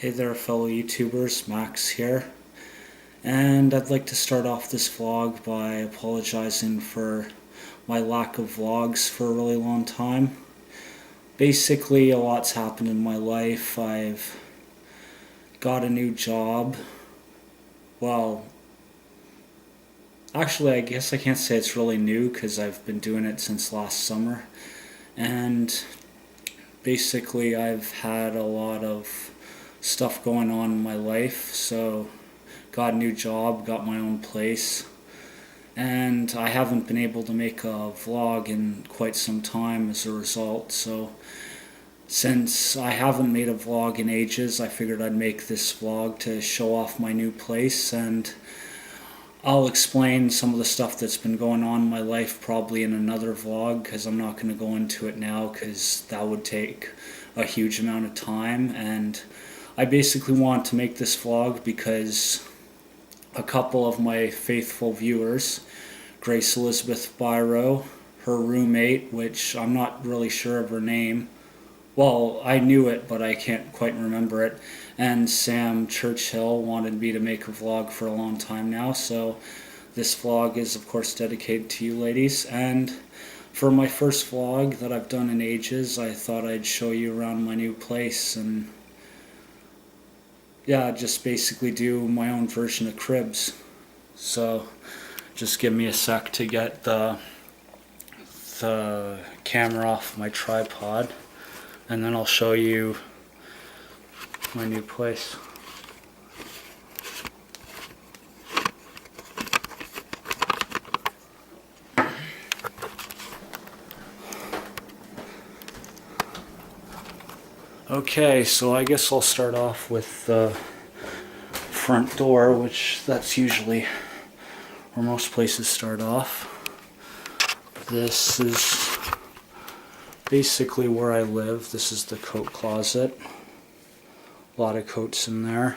Hey there fellow YouTubers, Max here, and I'd like to start off this vlog by apologizing for my lack of vlogs for a really long time. Basically, a lot's happened in my life. I've got a new job. Well, actually I guess I can't say it's really new because I've been doing it since last summer, and basically I've had a lot of stuff going on in my life, so got a new job, got my own place, and I haven't been able to make a vlog in quite some time as a result. So since I haven't made a vlog in ages, I figured I'd make this vlog to show off my new place, and I'll explain some of the stuff that's been going on in my life probably in another vlog, because I'm not going to go into it now because that would take a huge amount of time. And I basically want to make this vlog because a couple of my faithful viewers, Grace Elizabeth Byro, her roommate, which I'm not really sure of her name, well, I knew it but I can't quite remember it, and Sam Churchill wanted me to make a vlog for a long time now, so this vlog is of course dedicated to you ladies. And for my first vlog that I've done in ages, I thought I'd show you around my new place and yeah, just basically do my own version of cribs. So just give me a sec to get the camera off my tripod, and then I'll show you my new place. Okay, so I guess I'll start off with the front door, which that's usually where most places start off. This is basically where I live. This is the coat closet. A lot of coats in there.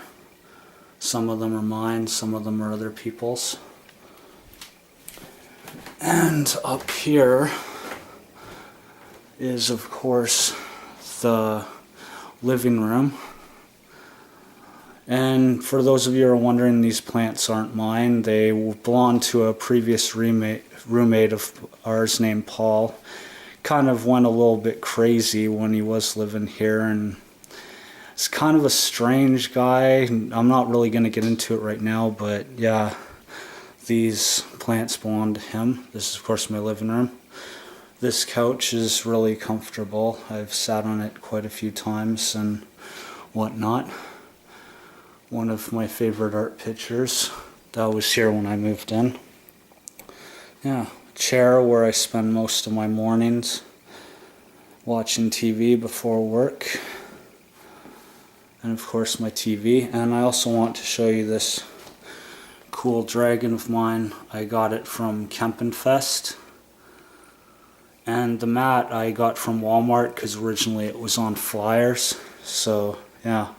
Some of them are mine, some of them are other people's. And up here is, of course, the living room. And for those of you who are wondering, these plants aren't mine. They belong to a previous roommate of ours named Paul. Kind of went a little bit crazy when he was living here, and it's kind of a strange guy. I'm not really going to get into it right now, but yeah, these plants belong to him. This is of course my living room. This couch is really comfortable. I've sat on it quite a few times and whatnot. One of my favorite art pictures that was here when I moved in. Yeah, chair where I spend most of my mornings watching TV before work. And of course my TV. And I also want to show you this cool dragon of mine. I got it from Kempenfest. And the mat I got from Walmart because originally it was on flyers. So yeah.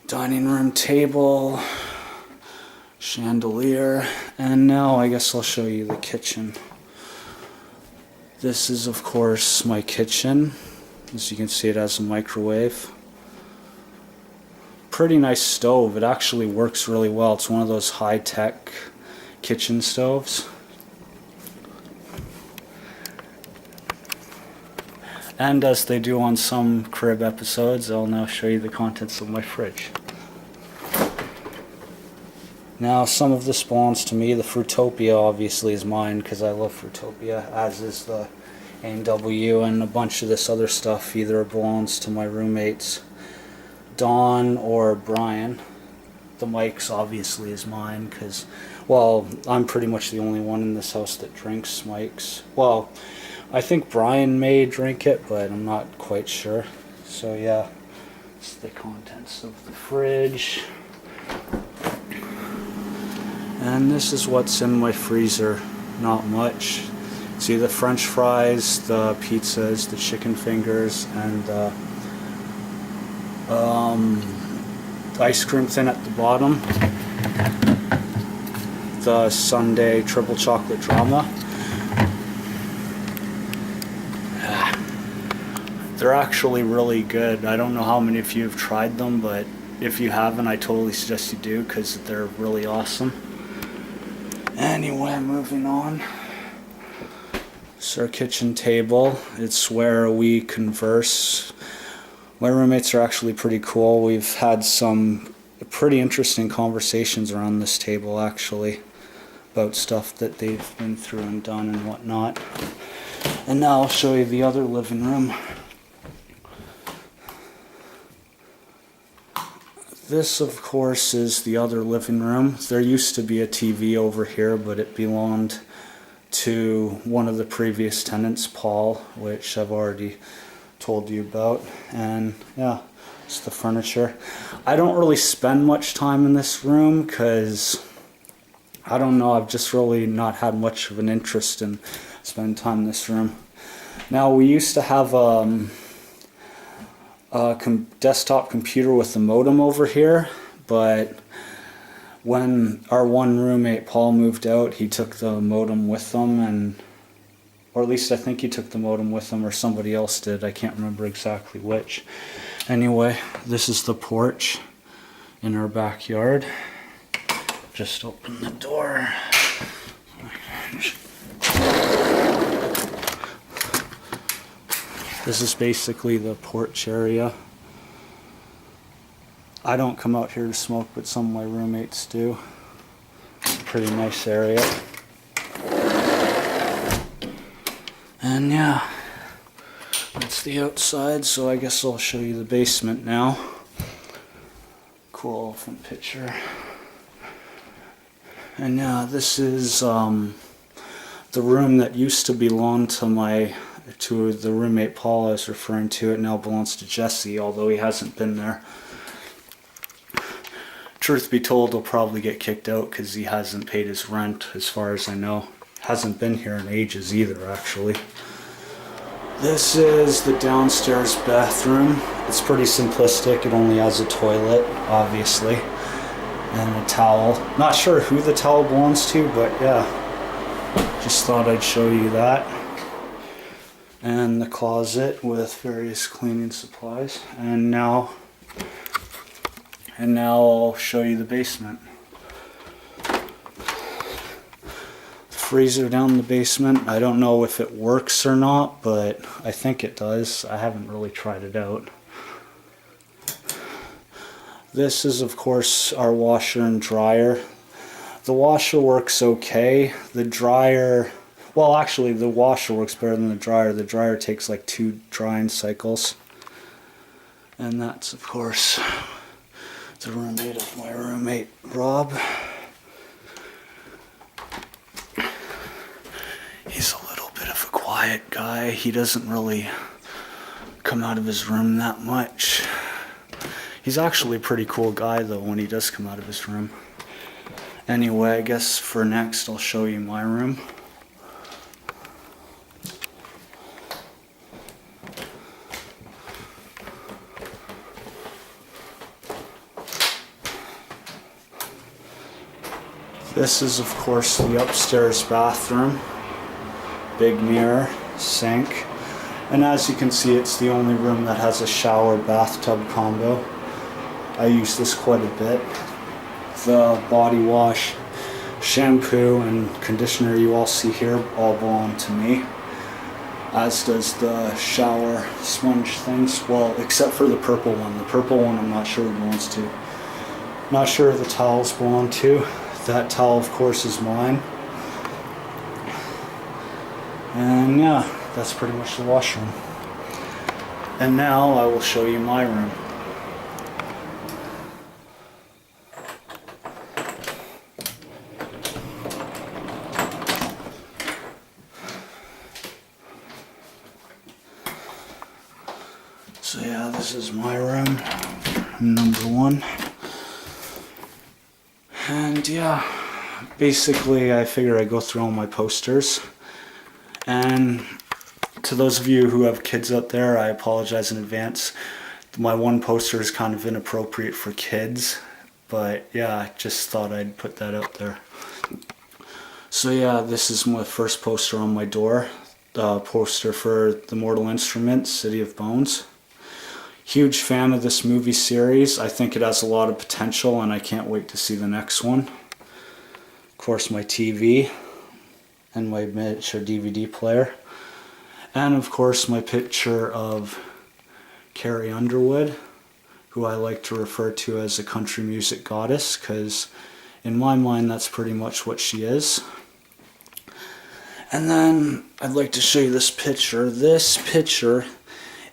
Dining room table, chandelier, and now I guess I'll show you the kitchen. This is of course my kitchen. As you can see, it has a microwave. Pretty nice stove. It actually works really well. It's one of those high-tech kitchen stoves. And as they do on some crib episodes, I'll now show you the contents of my fridge. Now, some of this belongs to me. The Fruitopia obviously is mine because I love Fruitopia, as is the A&W, and a bunch of this other stuff either belongs to my roommates, Don or Brian. The mics obviously is mine because, well, I'm pretty much the only one in this house that drinks mics. Well, I think Brian may drink it, but I'm not quite sure. So yeah, it's the contents of the fridge. And this is what's in my freezer. Not much. See the French fries, the pizzas, the chicken fingers, and the ice cream thin at the bottom. The Sundae triple chocolate drama. They're actually really good. I don't know how many of you have tried them, but if you haven't, I totally suggest you do because they're really awesome. Anyway, moving on. It's our kitchen table. It's where we converse. My roommates are actually pretty cool. We've had some pretty interesting conversations around this table, actually, about stuff that they've been through and done and whatnot. And now I'll show you the other living room. This, of course, is the other living room. There used to be a TV over here, but it belonged to one of the previous tenants, Paul, which I've already told you about. And yeah, it's the furniture. I don't really spend much time in this room because, I don't know, I've just really not had much of an interest in spending time in this room. Now, we used to have a desktop computer with a modem over here, but when our one roommate Paul moved out, he took the modem with him, or at least I think he took the modem with him, or somebody else did. I can't remember exactly which. Anyway, this is the porch in our backyard. Just open the door. This is basically the porch area. I don't come out here to smoke, but some of my roommates do. It's a pretty nice area. And yeah, that's the outside, so I guess I'll show you the basement now. Cool elephant picture. And yeah, this is the room that used to belong to the roommate Paul I was referring to. It now belongs to Jesse, although he hasn't been there. Truth be told, he'll probably get kicked out because he hasn't paid his rent, as far as I know. Hasn't been here in ages either, actually. This is the downstairs bathroom. It's pretty simplistic. It only has a toilet, obviously, and a towel. Not sure who the towel belongs to, but yeah, just thought I'd show you that. And the closet with various cleaning supplies. And now I'll show you the basement. The freezer down in the basement, I don't know if it works or not, but I think it does. I haven't really tried it out. This is, of course, our washer and dryer. The washer works okay. The dryer, well, actually, the washer works better than the dryer. The dryer takes like 2 drying cycles. And that's, of course, the roommate of my roommate, Rob. He's a little bit of a quiet guy. He doesn't really come out of his room that much. He's actually a pretty cool guy, though, when he does come out of his room. Anyway, I guess for next, I'll show you my room. This is, of course, the upstairs bathroom. Big mirror, sink. And as you can see, it's the only room that has a shower bathtub combo. I use this quite a bit. The body wash, shampoo, and conditioner you all see here all belong to me. As does the shower sponge things. Well, except for the purple one. The purple one I'm not sure it belongs to. Not sure if the towels belong to. That towel, of course, is mine. And yeah, that's pretty much the washroom. And now I will show you my room. So yeah, this is my room, number 1. And yeah, basically I figure I go through all my posters. And to those of you who have kids out there, I apologize in advance. My one poster is kind of inappropriate for kids, but yeah, I just thought I'd put that out there. So yeah, this is my first poster on my door. poster for the Mortal Instruments, City of Bones. Huge fan of this movie series. I think it has a lot of potential and I can't wait to see the next one. Of course, my TV and my miniature DVD player. And of course my picture of Carrie Underwood, who I like to refer to as a country music goddess, because in my mind that's pretty much what she is. And then I'd like to show you this picture. This picture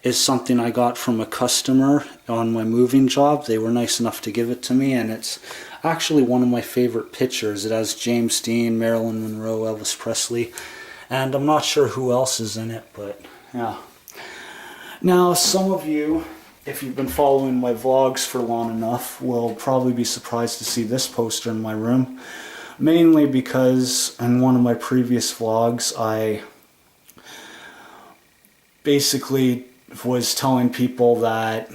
is something I got from a customer on my moving job. They were nice enough to give it to me, and it's actually one of my favorite pictures. It has James Dean, Marilyn Monroe, Elvis Presley, and I'm not sure who else is in it, but yeah. Now, some of you, if you've been following my vlogs for long enough, will probably be surprised to see this poster in my room. Mainly because in one of my previous vlogs, I basically was telling people that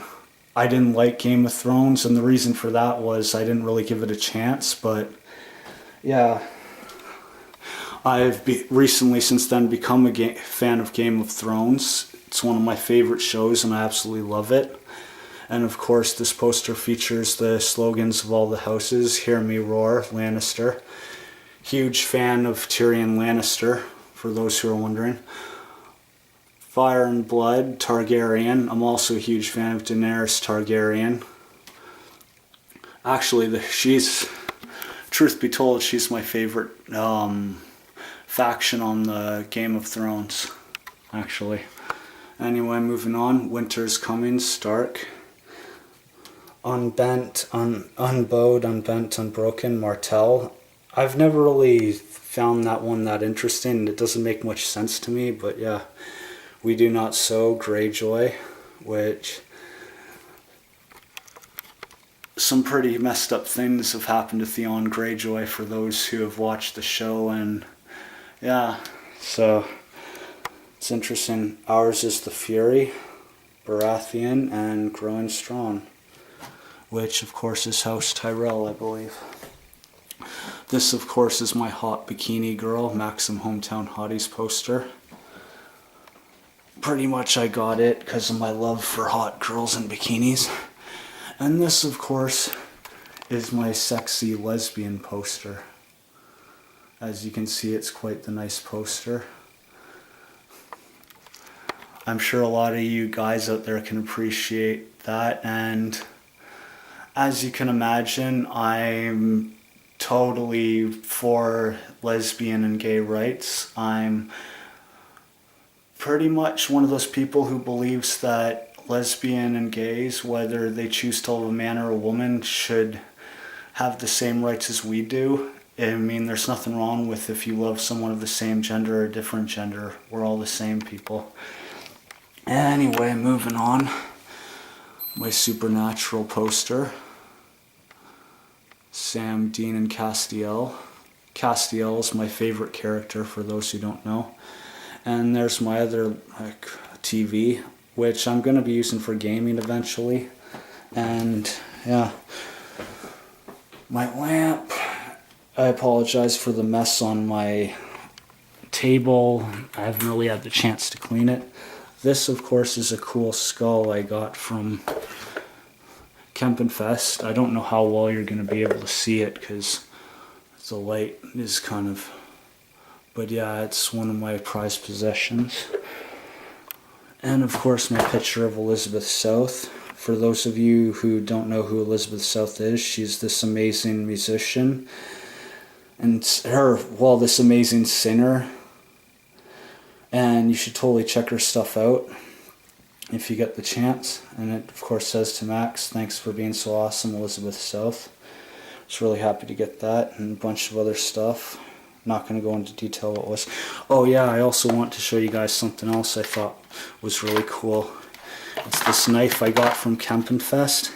I didn't like Game of Thrones, and the reason for that was I didn't really give it a chance. But yeah, I've recently since then become a fan of Game of Thrones. It's one of my favorite shows and I absolutely love it. And of course this poster features the slogans of all the houses. Hear me roar, Lannister. Huge fan of Tyrion Lannister, for those who are wondering. Fire and Blood, Targaryen. I'm also a huge fan of Daenerys Targaryen. Actually, truth be told, she's my favorite faction on the Game of Thrones, actually. Anyway, moving on. Winter's coming, Stark. Unbent, unbowed, unbent, unbroken, Martell. I've never really found that one that interesting. It doesn't make much sense to me, but yeah. We Do Not Sow, Greyjoy, which some pretty messed up things have happened to Theon Greyjoy for those who have watched the show, and yeah, so it's interesting. Ours is the Fury, Baratheon, and Growing Strong, which of course is House Tyrell, I believe. This of course is my hot bikini girl, Maxim Hometown Hotties poster. Pretty much I got it because of my love for hot girls in bikinis. And this of course is my sexy lesbian poster. As you can see, it's quite the nice poster. I'm sure a lot of you guys out there can appreciate that, and as you can imagine, I'm totally for lesbian and gay rights. I'm pretty much one of those people who believes that lesbian and gays, whether they choose to love a man or a woman, should have the same rights as we do. I mean, there's nothing wrong with if you love someone of the same gender or a different gender. We're all the same people. Anyway, moving on. My Supernatural poster. Sam, Dean, and Castiel. Castiel is my favorite character, for those who don't know. And there's my other TV, which I'm going to be using for gaming eventually. And yeah, my lamp. I apologize for the mess on my table. I haven't really had the chance to clean it. This, of course, is a cool skull I got from Kempenfest. I don't know how well you're going to be able to see it because the light is kind of... But yeah, it's one of my prized possessions. And of course my picture of Elizabeth South. For those of you who don't know who Elizabeth South is, she's this amazing musician. And this amazing singer. And you should totally check her stuff out if you get the chance. And it of course says to Max, thanks for being so awesome, Elizabeth South. I was really happy to get that and a bunch of other stuff. Not going to go into detail what it was. Oh yeah, I also want to show you guys something else I thought was really cool. It's this knife I got from Kempenfest.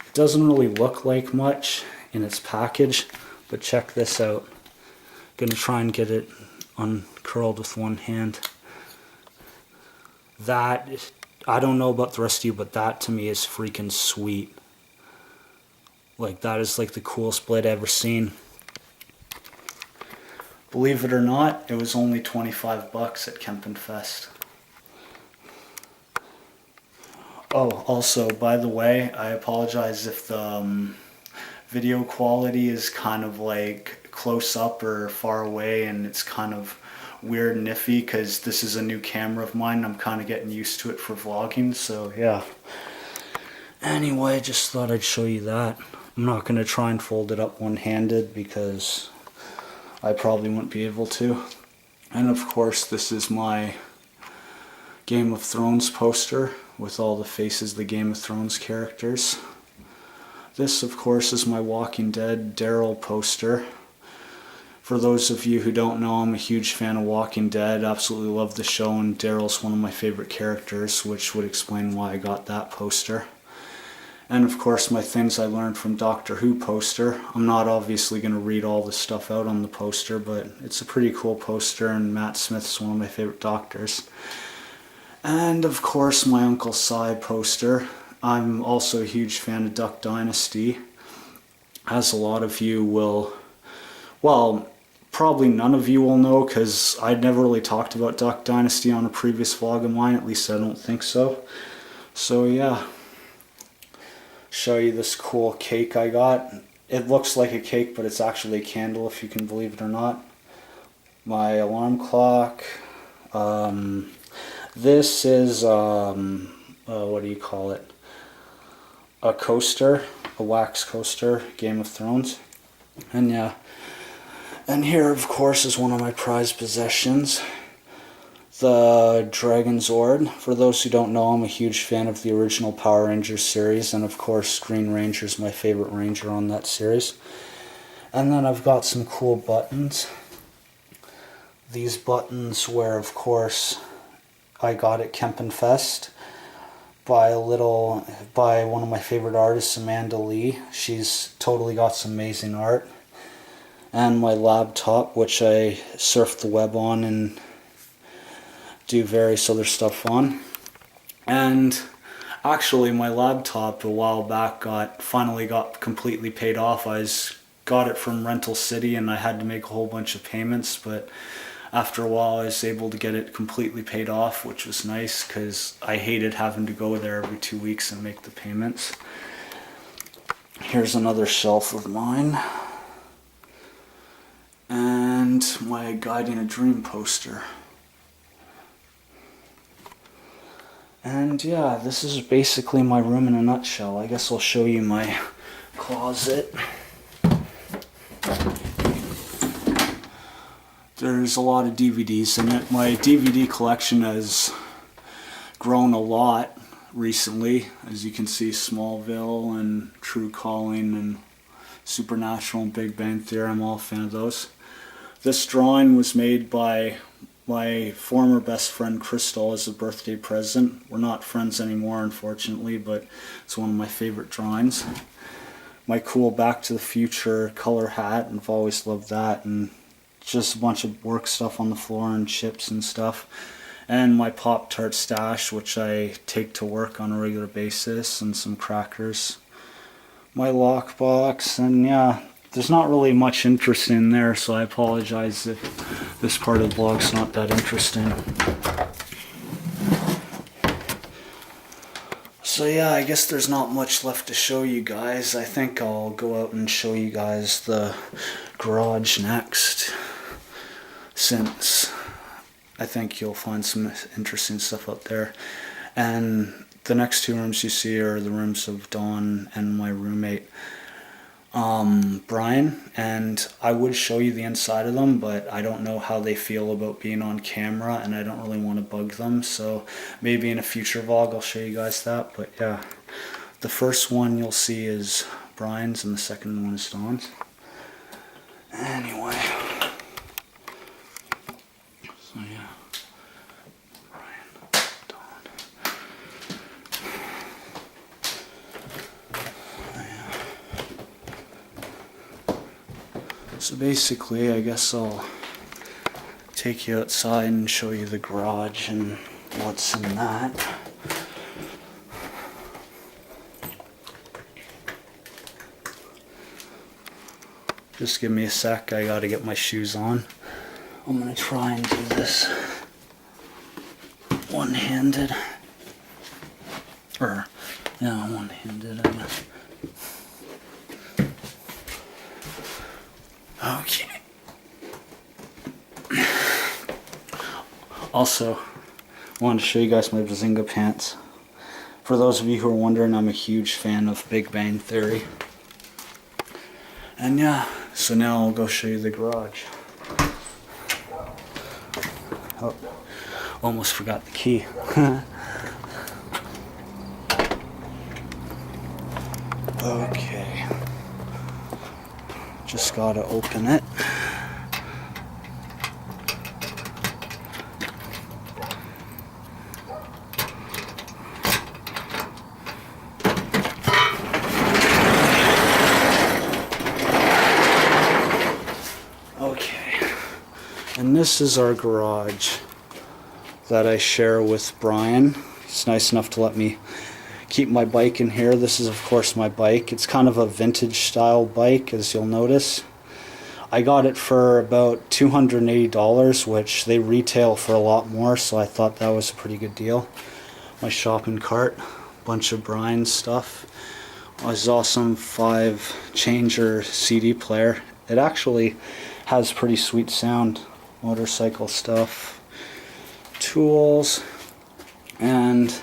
It doesn't really look like much in its package, but check this out. I'm going to try and get it uncurled with one hand. That, I don't know about the rest of you, but that to me is freaking sweet. Like, that is like the coolest blade I've ever seen. Believe it or not, it was only 25 bucks at Kempenfest. Oh, also, by the way, I apologize if the video quality is kind of like close up or far away, and it's kind of weird and iffy because this is a new camera of mine. I'm kind of getting used to it for vlogging, so yeah. Anyway, just thought I'd show you that. I'm not going to try and fold it up one-handed because I probably wouldn't be able to. And of course, this is my Game of Thrones poster with all the faces of the Game of Thrones characters. This, of course, is my Walking Dead Daryl poster. For those of you who don't know, I'm a huge fan of Walking Dead. Absolutely love the show, and Daryl's one of my favorite characters, which would explain why I got that poster. And of course, my Things I Learned from Doctor Who poster. I'm not obviously going to read all the stuff out on the poster, but it's a pretty cool poster, and Matt Smith's one of my favorite doctors. And of course, my Uncle Si poster. I'm also a huge fan of Duck Dynasty, as a lot of you will, well, probably none of you will know, because I'd never really talked about Duck Dynasty on a previous vlog of mine, at least I don't think so. So yeah, show you this cool cake I got. It looks like a cake, but it's actually a candle, if you can believe it or not. My alarm clock. This is, what do you call it? A coaster, a wax coaster, Game of Thrones. And yeah, and here of course is one of my prized possessions, the Dragon Zord. For those who don't know, I'm a huge fan of the original Power Rangers series, and of course Green Ranger's my favorite ranger on that series. And then I've got some cool buttons. These buttons were, of course, I got at Kempenfest by one of my favorite artists, Amanda Lee. She's totally got some amazing art. And my laptop, which I surf the web on and do various other stuff on. And actually, my laptop a while back finally got completely paid off. Got it from Rental City, and I had to make a whole bunch of payments, but after a while I was able to get it completely paid off, which was nice because I hated having to go there every 2 weeks and make the payments. Here's another shelf of mine. And my Guiding a Dream poster. And yeah, this is basically my room in a nutshell. I guess I'll show you my closet. There's a lot of DVDs in it. My DVD collection has grown a lot recently. As you can see, Smallville and True Calling and Supernatural and Big Bang Theory, I'm all a fan of those. This drawing was made by my former best friend Crystal as a birthday present. We're not friends anymore, unfortunately, but it's one of my favorite drawings. My cool Back to the Future color hat, and I've always loved that, and just a bunch of work stuff on the floor and chips and stuff. And my Pop-Tart stash, which I take to work on a regular basis, and some crackers. My lockbox, and yeah, there's not really much interest in there, so I apologize if this part of the vlog's not that interesting. So yeah, I guess there's not much left to show you guys. I think I'll go out and show you guys the garage next, since I think you'll find some interesting stuff out there. And the next two rooms you see are the rooms of Dawn and my roommate, Brian, and I would show you the inside of them, but I don't know how they feel about being on camera, and I don't really want to bug them, so maybe in a future vlog I'll show you guys that. But yeah, the first one you'll see is Brian's, and the second one is Dawn's. Anyway, so yeah, Brian, Dawn. So basically, I guess I'll take you outside and show you the garage and what's in that. Just give me a sec, I gotta get my shoes on. I'm gonna try and do this one-handed. Or, yeah, one-handed, I guess. Okay. Also, I wanted to show you guys my Bazinga pants. For those of you who are wondering, I'm a huge fan of Big Bang Theory. And yeah, so now I'll go show you the garage. Oh, almost forgot the key. Okay. Just gotta open it. Okay. And this is our garage that I share with Brian. He's nice enough to let me keep my bike in here. This is of course my bike. It's kind of a vintage style bike, as you'll notice. I got it for about $280, which they retail for a lot more, so I thought that was a pretty good deal. My shopping cart, bunch of Brian's stuff. This awesome 5-changer CD player. It actually has pretty sweet sound. Motorcycle stuff, tools, and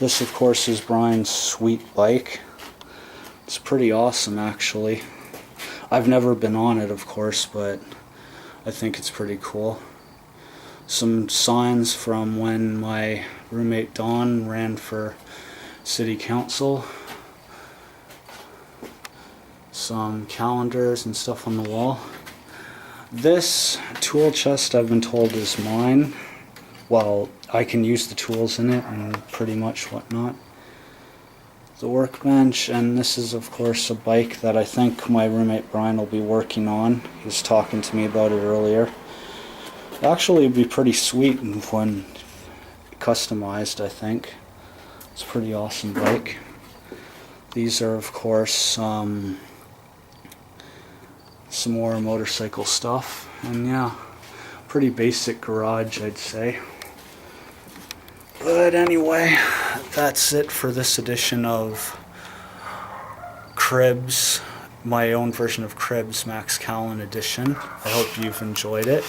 this of course is Brian's sweet bike. It's pretty awesome actually. I've never been on it of course, but I think it's pretty cool. Some signs from when my roommate Dawn ran for city council. Some calendars and stuff on the wall. This tool chest I've been told is mine. Well, I can use the tools in it and pretty much whatnot. The workbench, and this is of course a bike that I think my roommate Brian will be working on. He was talking to me about it earlier. Actually, it'd be pretty sweet when customized, I think. It's a pretty awesome bike. These are of course some more motorcycle stuff, and yeah, pretty basic garage I'd say. But anyway, that's it for this edition of Cribs, my own version of Cribs, Maxx Calin edition. I hope you've enjoyed it.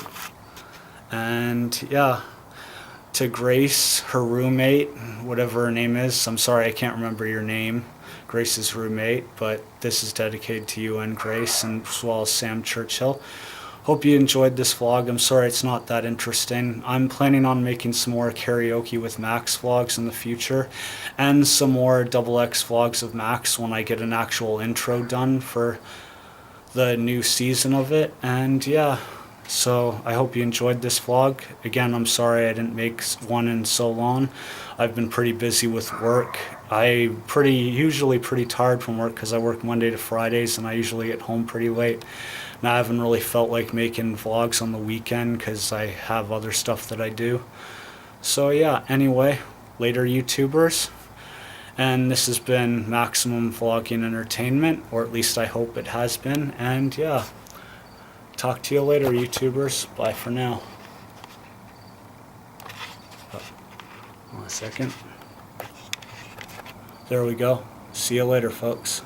And yeah, to Grace, her roommate, whatever her name is, I'm sorry I can't remember your name, Grace's roommate, but this is dedicated to you and Grace, and as well as Sam Churchill. Hope you enjoyed this vlog. I'm sorry it's not that interesting. I'm planning on making some more karaoke with Maxx vlogs in the future, and some more XX vlogs of Maxx when I get an actual intro done for the new season of it. And yeah, so I hope you enjoyed this vlog. Again, I'm sorry I didn't make one in so long. I've been pretty busy with work. I'm usually pretty tired from work because I work Monday to Fridays and I usually get home pretty late. And I haven't really felt like making vlogs on the weekend because I have other stuff that I do. So yeah, anyway, later YouTubers. And this has been Maximum Vlogging Entertainment, or at least I hope it has been. And yeah, talk to you later YouTubers. Bye for now. One second. There we go. See you later, folks.